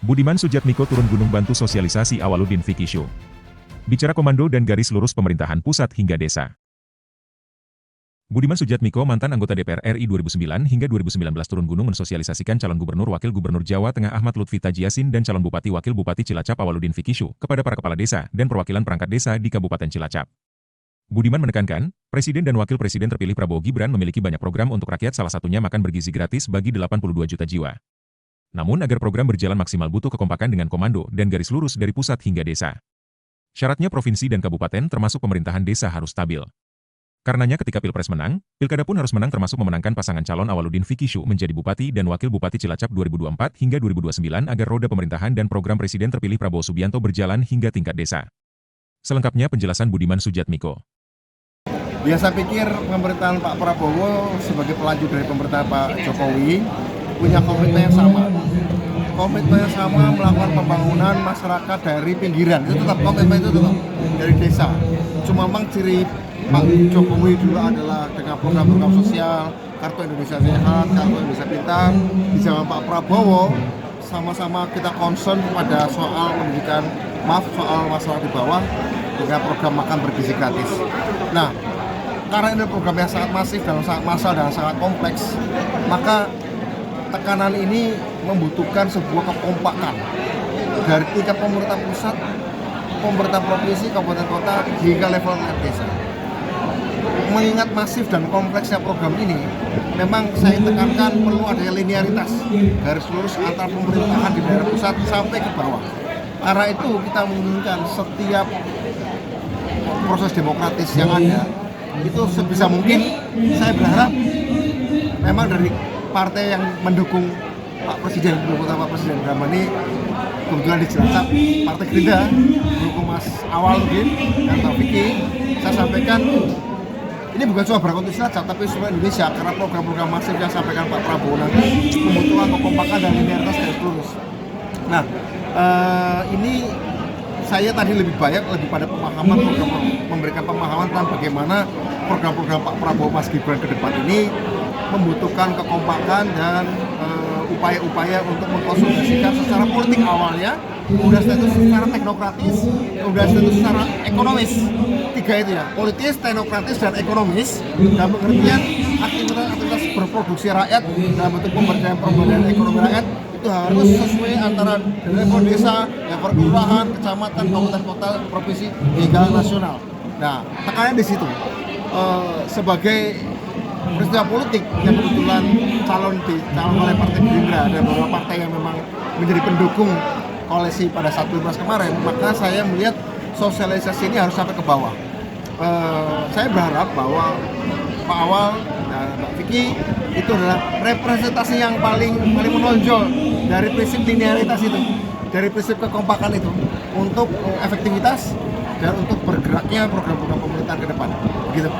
Budiman Sujatmiko turun gunung bantu sosialisasi Awaludin Vicky Show. Bicara komando dan garis lurus pemerintahan pusat hingga desa. Budiman Sujatmiko, mantan anggota DPR RI 2009 hingga 2019 turun gunung mensosialisasikan calon gubernur wakil gubernur Jawa Tengah Ahmad Lutfi Tajiasin dan calon bupati wakil bupati Cilacap Awaludin Vicky Show kepada para kepala desa dan perwakilan perangkat desa di Kabupaten Cilacap. Budiman menekankan, Presiden dan Wakil Presiden terpilih Prabowo Gibran memiliki banyak program untuk rakyat, salah satunya makan bergizi gratis bagi 82 juta jiwa. Namun agar program berjalan maksimal butuh kekompakan dengan komando dan garis lurus dari pusat hingga desa. Syaratnya provinsi dan kabupaten termasuk pemerintahan desa harus stabil. Karenanya ketika Pilpres menang, Pilkada pun harus menang termasuk memenangkan pasangan calon Awaludin Vicky Show menjadi Bupati dan Wakil Bupati Cilacap 2024 hingga 2029 agar roda pemerintahan dan program Presiden terpilih Prabowo Subianto berjalan hingga tingkat desa. Selengkapnya penjelasan Budiman Sujatmiko. Ya, saya pikir pemerintahan Pak Prabowo sebagai pelanjut dari pemerintahan Pak Jokowi punya komitmen yang sama. Komitmen yang sama melakukan pembangunan masyarakat dari pinggiran, itu tetap komitmen itu tetap dari desa. Cuma memang ciri Pak Jokowi dulu adalah dengan program-program sosial, Kartu Indonesia Sehat, Kartu Indonesia Pintar. Di zaman Pak Prabowo sama-sama kita concern pada soal pendidikan, soal masalah di bawah dengan program makan bergizi gratis. Nah, karena ini program yang sangat masif dan sangat massal dan sangat kompleks, maka tekanan ini membutuhkan sebuah kekompakan dari tingkat pemerintah pusat, pemerintah provinsi, kabupaten kota, hingga level desa. Mengingat masif dan kompleksnya program ini, memang saya tekankan perlu adanya linearitas garis lurus antara pemerintahan di daerah pusat sampai ke bawah. Karena itu kita menginginkan setiap proses demokratis yang ada itu sebisa mungkin, saya berharap memang dari partai yang mendukung Pak Presiden, Pak Presiden Ramani, kebetulan di Cilacap, Partai Gerindra mendukung Mas Awaludin dan Taufiki. Saya sampaikan ini bukan cuma berlaku untuk Cilacap, tapi seluruh Indonesia, karena program-program masif yang disampaikan Pak Prabowo nanti membutuhkan kekompakan dan linearitas garis lurus. Nah, ini saya tadi lebih pada pemahaman memberikan pemahaman tentang bagaimana program-program Pak Prabowo Mas Gibran ke depan ini membutuhkan kekompakan dan upaya-upaya untuk mengkonsolidasikan secara politik awalnya, kemudian status secara teknokratis, kemudian status secara ekonomis. Tiga itu ya, politis, teknokratis, dan ekonomis, dalam pengertian aktivitas berproduksi rakyat dalam bentuk pemberdayaan ekonomi rakyat itu harus sesuai antara level desa, level kelurahan, kecamatan, kabupaten kota, provinsi hingga nasional. Nah, tekanannya di situ. Sebagai peristiwa politik yang kebetulan calon oleh Partai Gerindra dan beberapa partai yang memang menjadi pendukung koalisi pada saat Pilpres kemarin, maka saya melihat sosialisasi ini harus sampai ke bawah. Saya berharap bahwa Pak Awal dan Mbak Vicky itu adalah representasi yang paling menonjol dari prinsip linearitas itu, dari prinsip kekompakan itu untuk efektivitas dan untuk bergeraknya program-program pemerintahan ke depan. Begitu.